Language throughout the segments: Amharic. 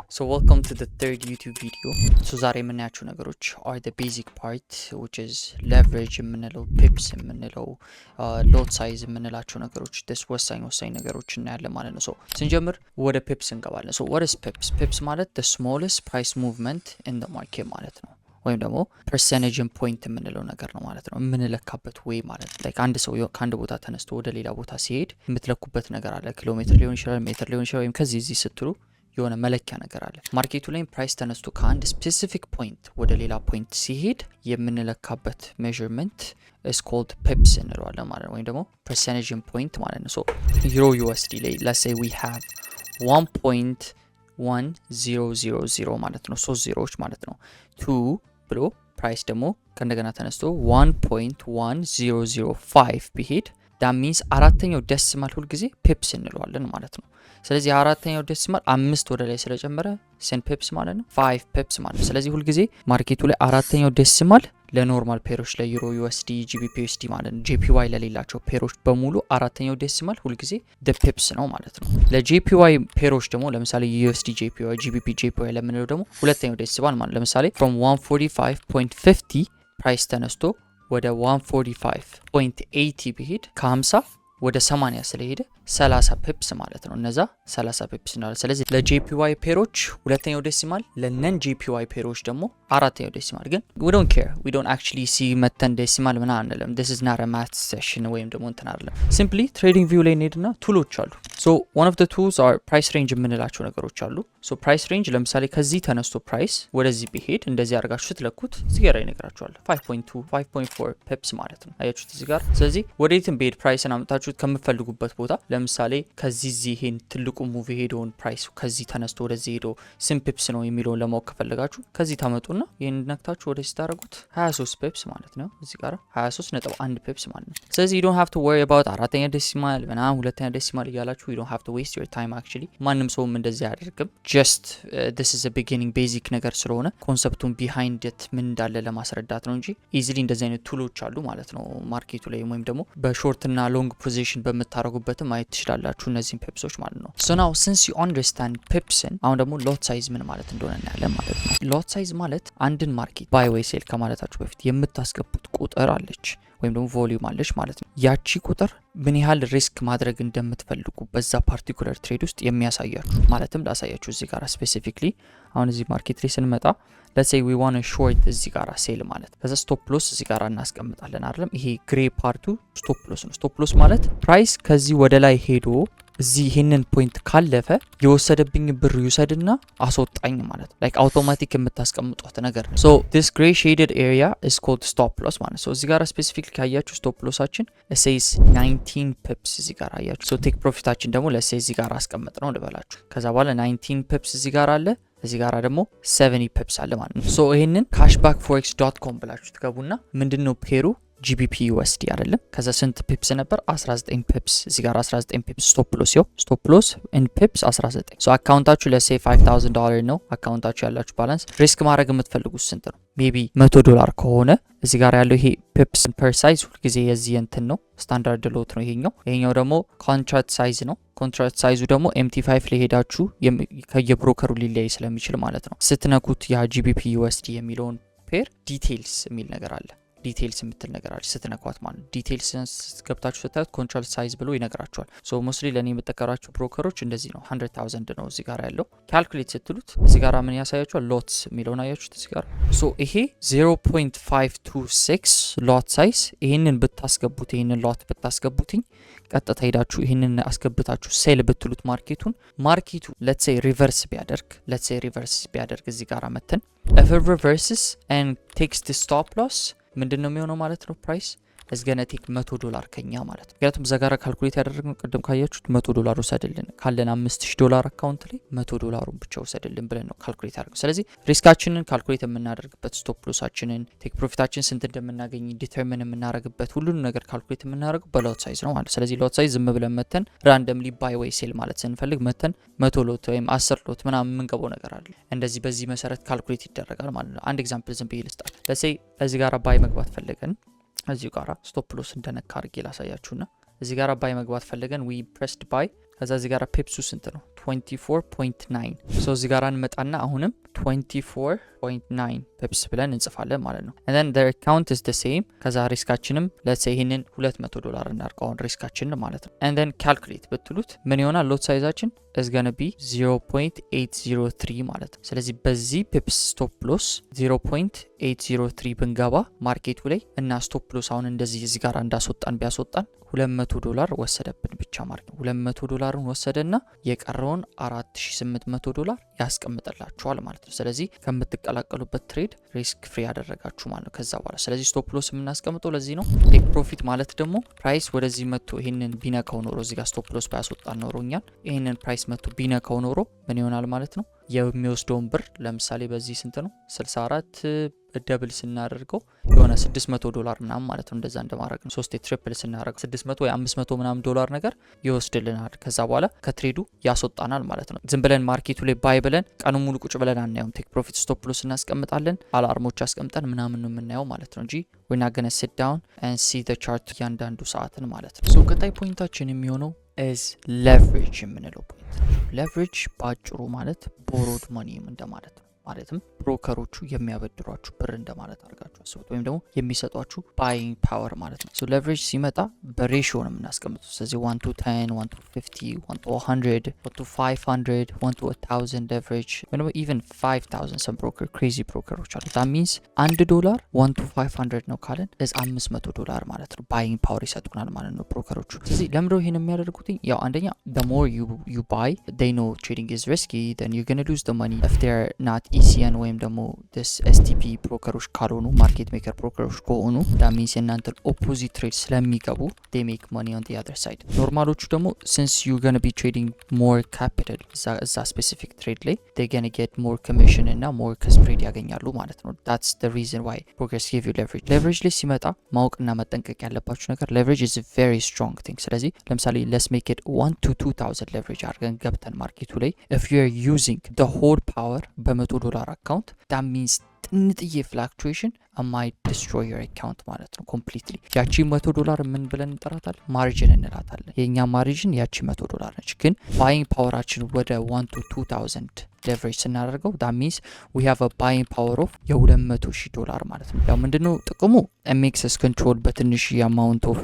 So welcome to the third YouTube video. So ዛሬ የምናያቸው ነገሮች are the basic part which is leverage የምንለው pips የምንለው lot size የምንላቸው ነገሮች this ወሳኝ ነገሮች እናያለን ማለት ነው። So ስንጀምር ወደ pips እንገባለን። So what is pips? Pips ማለት the smallest price movement in the market ማለት ነው። ወይም ደግሞ percentage point የምንለው ነገር ነው ማለት ነው። የምንለካበት ወይ ማለት ነው። like አንድ ሰው ከአንድ ቦታ ተነስቶ ወደ ሌላ ቦታ ሲሄድ የምትለኩበት ነገር አለ። ኪሎሜትር ሊሆን ይችላል፣ ሜትር ሊሆን ይችላል፣ ወይም ከዚህ እዚህ ስትሉ የሆነ መለኪያ ነገር አለ። ማርኬቱ ላይ ፕራይስ ተነስቶ ከአንድ ስፔሲፊክ ፖይንት ወደ ሌላ ፖይንት ሲሄድ የምንለካበት ሜዠርመንት is called pips እንለዋለን ማለት ነው። ወይም ደግሞ percentage point ማለት ነው። so euro USD ላይ let's say we have 1.1000 ማለት ነው። 3 ዜሮዎች ማለት ነው። 2 ብሎ ፕራይስ ደግሞ ከእንደገና ተነስቶ 1.1005 ቢሄድ that means አራተኛው ዴሲማል ሁሉ ጊዜ ፒፕስ እንለዋለን ማለት ነው። ስለዚህ አራተኛው ዴሲማል 5 ወደ ላይ ስለጨመረ ስንት ፒፕስ ማለት ነው? 5 ፒፕስ ማለት ነው። ስለዚህ ሁሉ ጊዜ ማርኬቱ ላይ አራተኛው ዴሲማል ለኖርማል ፔሮች ለዩሮ USD GBP USD ማለት ነው JPY ለሌላቸው ፔሮች በሙሉ አራተኛው ዴሲማል ሁሉ ጊዜ ፒፕስ ነው ማለት ነው። ለJPY ፔሮች ደግሞ ለምሳሌ USD JPY GBP JPY ለምንለው ደግሞ ሁለተኛው ዴሲማል ማለት ለምሳሌ from 145.50 ፕራይስ ተነስቶ ወደ 145.80 ቢሄድ ከ50 ወደ 80 ስለሄደ 30 ፒፕስ ማለት ነው። እነዛ 30 ፒፕስ ነው። ስለዚህ ለJPY ፔሮች ሁለተኛው ዴሲማል ለነን JPY ፔሮች ደግሞ አራተኛው ዴሲማል ግን we don't care, we don't actually see መተን ዴሲማል ምናምን አንልም። this is not a math session ወይም ደግሞ እንትን አይደለም። simply trading view ላይ እንሄድና ቱሎች አሉ። so one of the tools are price range የምንላቸው ነገሮች አሉ። so price range ለምሳሌ ከዚህ ተነስቶ ፕራይስ ወደዚህ ቢሄድ እንደዚህ አድርጋችሁ ስትለኩት እዚህ ጋር ይነግራችኋል 5.2 5.4 ፒፕስ ማለት ነው። አያችሁት እዚህ ጋር። ስለዚህ ወዴትም ቢሄድ ፕራይስን አምጣችሁት ከምትፈልጉበት ቦታ ለምሳሌ ከዚህ ይሄን ትልቁ ሙቭ ሄዶን ፕራይስ ከዚህ ተነስቶ ወደዚህ ሄዶ ስንት ፒፕስ ነው የሚለውን ለማወቅ ከፈለጋችሁ ከዚህ ታመጡና ይሄን ነክታችሁ ወደዚህ ታረጉት 23 ፒፕስ ማለት ነው። እዚህ ጋር 23.1 ፒፕስ ማለት ነው። ስለዚህ you don't have to worry about አራተኛ ዴሲማል ምናምን ሁለተኛ ዴሲማል እያላችሁ you don't have to waste your time actually። ማንም ሰውም እንደዚህ አያደርግም። just this is a beginning basic ነገር ስለሆነ ኮንሰፕቱን behind it ምን እንዳለ ለማስረዳት ነው እንጂ easily እንደዚህ አይነት ቱሎች አሉ ማለት ነው ማርኬቱ ላይ ወይም ደግሞ በሾርት እና ሎንግ ፖዚሽን በመታረጉበትም ማየት ትችላላችሁ እነዚህን ፒፕሶች ማለት ነው። so now since you understand pips አሁን ደግሞ ሎት ሳይዝ ምን ማለት እንደሆነ እናያለን ማለት ነው። ሎት ሳይዝ ማለት አንድን ማርኬት ባይ ወይ ሴል ከማለታችሁ በፊት የምታስገቡት ቁጥር አለች ወይም ደግሞ ቮሊዩም አለች ማለት ነው። ያቺ ቁጥር ምን ያህል ሪስክ ማድረግ እንደምትፈልጉ በዛ ፓርቲኩላር ትሬድ ውስጥ የሚያሳያችሁ ማለትም ላሳያችሁ እዚህ ጋር ስፔሲፊክሊ አሁን እዚህ ማርኬት ላይ ስንመጣ let's say we want a short እዚህ ጋር ሴል ማለት ከዛ ስቶፕ ሎስ እዚህ ጋር እናስቀምጣለን አይደለም። ይሄ ግሬ ፓርቱ ስቶፕ ሎስ ነው። ስቶፕ ሎስ ማለት ፕራይስ ከዚህ ወደ ላይ ሄዶ እዚህ ይሄንን ፖይንት ካለፈ የወሰደብኝ ብር ይውሰድና አስወጣኝ ማለት ነው። like automatic የምታስቀምጡት ነገር ነው። so this gray shaded area is called stop loss ማለት ነው። እዚህ ጋር ስፔሲፊክሊ ካያችሁ ስቶፕ ሎሳችን it says 19 pips እዚህ ጋር አያችሁ። so take profitአችን ደግሞ let's say እዚህ ጋር አስቀምጥ ነው ልበላችሁ። ከዛ በኋላ 19 pips እዚህ ጋር አለ እዚህ ጋር ደግሞ 70 pips አለ ማለት ነው። so ይሄንን cashbackforex.com ብላችሁ ትገቡና ምንድነው ፔሩ GBP USD አይደለም። ከዛ ስንት ፒፕስ ነበር? 19 ፒፕስ። እዚህ ጋር 19 ፒፕስ ስቶፕ ሎስ ይው ስቶፕ ሎስ ኢን ፒፕስ 19 so አካውንታችሁ let's say $5000 ነው። አካውንታችሁ ያላችሁ ባላንስ ሪስክ ማድረግ የምትፈልጉት ስንት ነው? ሜቢ $100 ከሆነ እዚህ ጋር ያለው ይሄ ፒፕስ ፐር ሳይዝ ሁሉ ጊዜ የዚህ እንትን ነው ስታንዳርድ ሎት ነው ይሄኛው ደግሞ ኮንትራክት ሳይዝ ነው። ኮንትራክት ሳይዙ ደግሞ MT5 ላይ ሄዳችሁ ከየብሮከሩ ሊለያይ ስለሚችል ማለት ነው ስትነኩት ያ GBP USD የሚለውን ፔር ዲቴይልስ የሚል ነገር አለ። ዲቴይልስ የምትል ነገር አለ ስትነኳት ማለት ነው። ዲቴይልስ ገብታችሁ ስታዩት ኮንትራክት ሳይዝ ብሎ ይነግራችኋል። ሶ ሞስትሊ ለኔ የምጠቀራችሁ ብሮከሮች እንደዚህ ነው 100,000 ነው እዚህ ጋር ያለው። ካልኩሌት ስትሉት እዚህ ጋር ምን ያሳያችኋል? ሎትስ የሚለውን አያችሁት እዚህ ጋር። ሶ ይሄ 0.526 ሎት ሳይዝ ይሄንን ብታስገቡት ይሄንን ሎት ብታስገቡትኝ ቀጥታ ሄዳችሁ ይሄንን አስገብታችሁ ሴል ብትሉት ማርኬቱ let's say ሪቨርስ ቢያደርግ እዚህ ጋር መተን if it reverses and takes the stop loss ምንድነው የሚሆነው ማለት ነው? ፕራይስ is going to take $100 ከኛ ማለት ነው። ምክንያቱም ዘጋራ ካልኩሌት ያደረግነው ቅድም ካያችሁት $100 ወሰደልን ካለን $5000 አካውንት ላይ $100 ብቻ ወሰደልን ብለን ነው ካልኩሌት ያደረግነው። ስለዚህ ሪስካችንን ካልኩሌት የምናደርግበት ስቶፕ ሎሳችንን ቴክ ፕሮፊታችን ስንት እንደምናገኝ ዲተርሚን የምናደርግበት ሁሉንም ነገር ካልኩሌት የምናደርገው በሎት ሳይዝ ነው ማለት። ስለዚህ ሎት ሳይዝ ዝም ብለን መተን ራንደምሊ ባይ ወይ ሴል ማለት ስንፈልግ መተን 100 ሎት ወይም 10 ሎት ምናምን የምንገባው ነገር አለ። እንደዚህ በዚህ መሰረት ካልኩሌት ይደረጋል ማለት ነው። አንድ ኤግዛምፕል ዝም ብዬ ልስጣችሁ። let's say እዚህ ጋር ባይ መግባት ፈለገን እዚህ ጋር ስቶፕ ሎስ እንደነካ አድርጌ ላሳያችሁና እዚህ ጋር ባይ መግባት ፈልገን we pressed buy ከዛ እዚህ ጋር ፒፕሱ ስንት ነው 24.9 ሶ እዚህ ጋር እንመጣና አሁንም 24.9 ፒፕስ ብለን እንጽፋለን ማለት ነው and then their account is the same ከዛ ሪስካችንም let's say ይሄንን $200 እናርቀው ሪስካችንን ማለት ነው and then calculate ብትሉት ምን ይሆናል ሎት ሳይዛችን is going to be 0.803 ማለት ነው ስለዚህ በዚህ ፒፕስ ስቶፕ ሎስ 0.803 ብንገባ ማርኬቱ ላይ እና ስቶፕ ሎስ አሁን እንደዚህ እዚህ ጋር እንዳስወጣን ቢያስወጣን $200 ወሰደብን ብቻ ማለት ነው $200ን ወሰደና የቀረውን $4800 ያስቀምጥላችኋል ማለት ነው ስለዚህ ከምትቀላቀሉበት ትሬድ ሪስክ ፍሪ ያደረጋችሁ ማለት ነው ከዛ በኋላ ስለዚህ ስቶፕ ሎስ የምናስቀምጠው ለዚህ ነው ቴክ ፕሮፊት ማለት ደግሞ ፕራይስ ወደዚህ መጥቶ ይሄንን ቢነካው ኖሮ እዚህ ጋር ስቶፕ ሎስ ባያስወጣን ኖሮኛል ይሄንን ፕራይስ መጥቶ ቢነካው ኖሮ ምን ይሆናል ማለት ነው የሚወስደውን ብር ለምሳሌ በዚህ ስንት ነው 64 ደብል ስናደርገው የሆነ $600 ምናምን ማለት ነው እንደዛ እንደማድረግ ነው 3 ትሪፕል ስናደርግ 600 ወይ 500 ምናምን ዶላር ነገር ይወስድልናል ከዛ በኋላ ከትሬዱ ያስወጣናል ማለት ነው ዝም ብለን ማርኬቱ ላይ ባይ ብለን ቀኑ ሙሉ ቁጭ ብለን አናየውም ቴክ ፕሮፊት ስቶፕ ሎስ እናስቀምጣለን አላርሞች አስቀምጠን ምናምን ነው የምናየው ማለት ነው እንጂ we're not going to sit down and see the chart ያንዳንዱ ሰዓትን ማለት ነው ሶ ቀጣይ ፖይንታችን የሚሆነው is leverage የምንለው ፖይንት leverage ባጭሩ ማለት borrowed money እንደማለት ነው ማለትም ብሮከሮቹ የሚያበድሯችሁ ብር እንደማለት አድርጋችሁ አስቡት ወይም ደግሞ የሚሰጧችሁ ባይንግ ፓወር ማለት ነው ሶ ሌቨሬጅ ሲመጣ በሬሽዮ ነው የምናስቀምጠው ስለዚህ 1 to 10 1 to 50 1 to 100 1 to 500 1 to 1000 leverage ወይ ደግሞ even 5000 some broker crazy brokerዎች አሉ that means $1 1 to 500 ነው ካለን $500 ማለት ነው ባይንግ ፓወር ይሰጡናል ማለት ነው ብሮከሮቹ ስለዚህ ለምንድነው ይሄን የሚያደርጉት ያው አንደኛ the more you buy they know trading is risky then you're going to lose the money if they're not ECN ወይም ደግሞ this STP ብሮከሮች ካልሆኑ ማርኬት ሜከር ብሮከሮች ከሆኑ that means እናንተ ኦፖዚት ትሬድ ስለሚገቡ they make money on the other side ኖርማሎቹ ደግሞ since you're going to be trading more capital እዛ specific trade ላይ they're going to get more commission እና more spread ያገኛሉ ማለት ነው that's the reason why brokers give you leverage ላይ ሲመጣ ማወቅና መጠንቀቅ ያለባችሁ ነገር leverage is a very strong thing ስለዚህ ለምሳሌ let's make it 1 to 2000 leverage አድርገን ገብተን ማርኬቱ ላይ if you're using the whole power $100 account that means ጥንጥዬ fluctuation might destroy your account ማለት ነው completely ያቺ $100 ምን ብለን እንጠራታለን ማርጂን እንላታለን የኛ ማርጂን ያቺ $100 ነች ግን ባይንግ ፓወራችን ወደ 1 to 2000 leverage ስናደርገው that means we have a buying power of $200,000 ማለት ነው ያው ምንድነው ጥቅሙ it makes us control በትንሽ amount of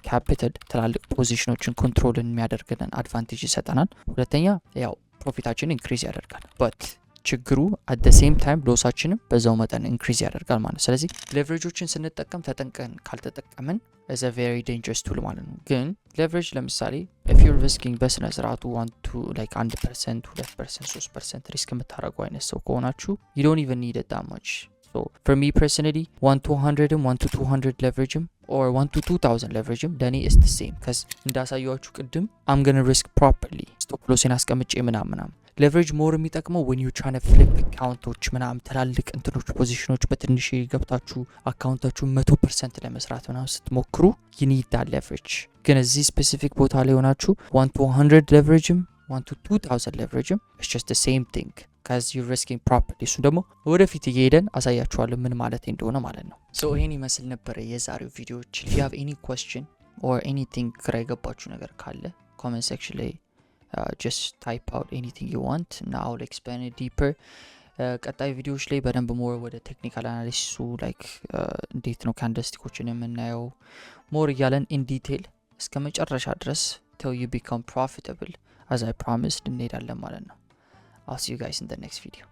capital ትላልቅ ፖዚሽኖችን ኮንትሮል የሚያደርግልን አድቫንቴጅ ይሰጠናል ሁለተኛ ያው ፕሮፊታችን ኢንክሪዝ ያደርጋል but ችግሩ at the same time ሎሳችንም በዛው መጠን ኢንክሪዝ ያደርጋል ማለት ስለዚህ ሌቨሬጆችን ስንጠቀም ተጠንቀን ካልተጠቀምን is a very dangerous tool ማለት ነው ግን ሌቨሬጅ ለምሳሌ if you're risking በስነ ስርዓቱ 1 to like 1% 2% 3% ሪስክ የምታደርጉ አይነት ሰው ከሆናችሁ you don't even need it that much so for me personally 1 to 100 1 to 200 leverage or 1 to 2000 leverage ለኔ is the same cuz እንዳሳያችሁ ቅድም I'm going to risk properly stop loss አስቀምጬ ምናምን leverage more የሚጠቅመው when you trying to flip አካውንቶች ምናምን ትላልቅ እንትኖች ፖዚሽኖች በትንሽ ገብታችሁ አካውንታችሁ 100% ለመስራት ምናምን ስትሞክሩ you need that leverage ግን እዚህ ስፔሲፊክ ቦታ ላይ ሆናችሁ 1 to 100 leverage 1 to 2000 leverage it's just the same thing cuz you're risking properly እሱ ደግሞ ወደፊት እየሄደን አሳያችኋለሁ ምን ማለት እንደሆነ ማለት ነው so ይሄን ይመስል ነበር የዛሬው ቪዲዮዎች if you have any question or anything ግራ የገባችሁ ነገር ካለ comment section ላይ just type out anything you want and I'll explain it deeper ቀጣይ ቪዲዮዎች ላይ በደንብ more ወደ ቴክኒካል አናሊሲሱ like እንዴት ነው ካንደልስቲኮችን የምናየው more እያለን in detail እስከ መጨረሻ ድረስ till you become profitable as I promised እንሄዳለን ማለት ነው I'll see you guys in the next video